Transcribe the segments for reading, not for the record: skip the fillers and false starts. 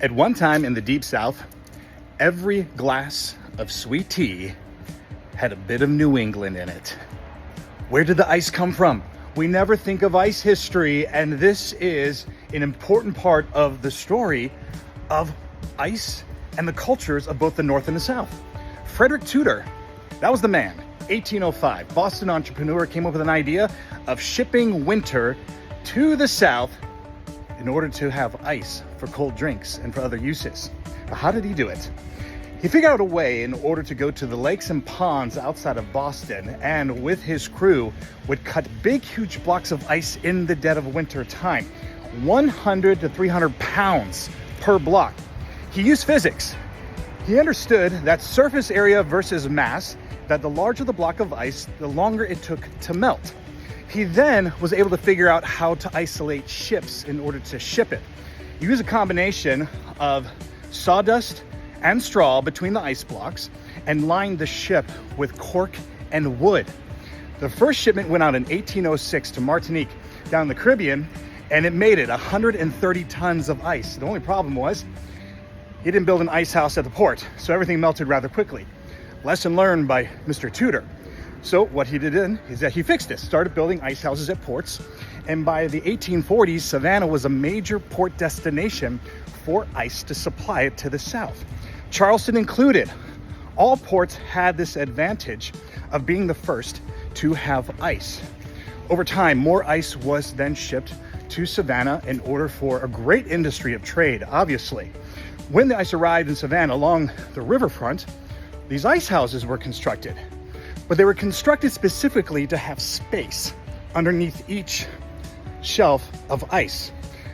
At one time in the Deep South, every glass of sweet tea had a bit of New England in it. Where did the ice come from? We never think of ice history, and this is an important part of the story of ice and the cultures of both the North and the South. Frederick Tudor, that was the man. 1805, Boston entrepreneur, came up with an idea of shipping winter to the South in order to have ice for cold drinks and for other uses. But how did he do it? He figured out a way in order to go to the lakes and ponds outside of Boston, and with his crew would cut big, huge blocks of ice in the dead of winter time, 100 to 300 pounds per block. He used physics. He understood that surface area versus mass, that the larger the block of ice, the longer it took to melt. He then was able to figure out how to isolate ships in order to ship it. He used a combination of sawdust and straw between the ice blocks and lined the ship with cork and wood. The first shipment went out in 1806 to Martinique down in the Caribbean, and it made it 130 tons of ice. The only problem was he didn't build an ice house at the port, so everything melted rather quickly. Lesson learned by Mr. Tudor. So what he did then is that he fixed this, started building ice houses at ports, and by the 1840s, Savannah was a major port destination for ice to supply it to the South. Charleston included. All ports had this advantage of being the first to have ice. Over time, more ice was then shipped to Savannah in order for a great industry of trade, obviously. When the ice arrived in Savannah along the riverfront, these ice houses were constructed. But they were constructed specifically to have space underneath each shelf of ice.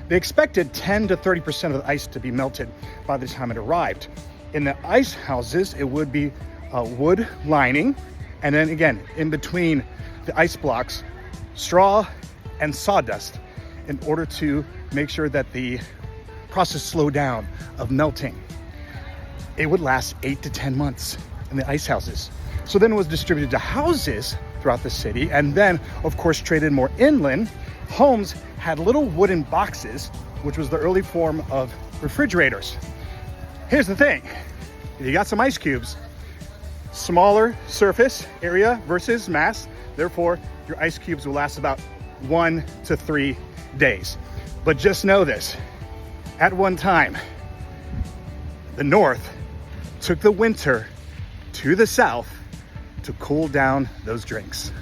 They expected 10 to 30% of the ice to be melted by the time it arrived. In the ice houses, it would be a wood lining, and then again, in between the ice blocks, straw and sawdust in order to make sure that the process slowed down of melting. It would last 8 to 10 months in the ice houses. So then it was distributed to houses throughout the city, and then, of course, traded more inland. Homes had little wooden boxes, which was the early form of refrigerators. Here's the thing. You got some ice cubes, smaller surface area versus mass, therefore your ice cubes will last about 1 to 3 days. But just know this, at one time, the North took the winter to the South to cool down those drinks.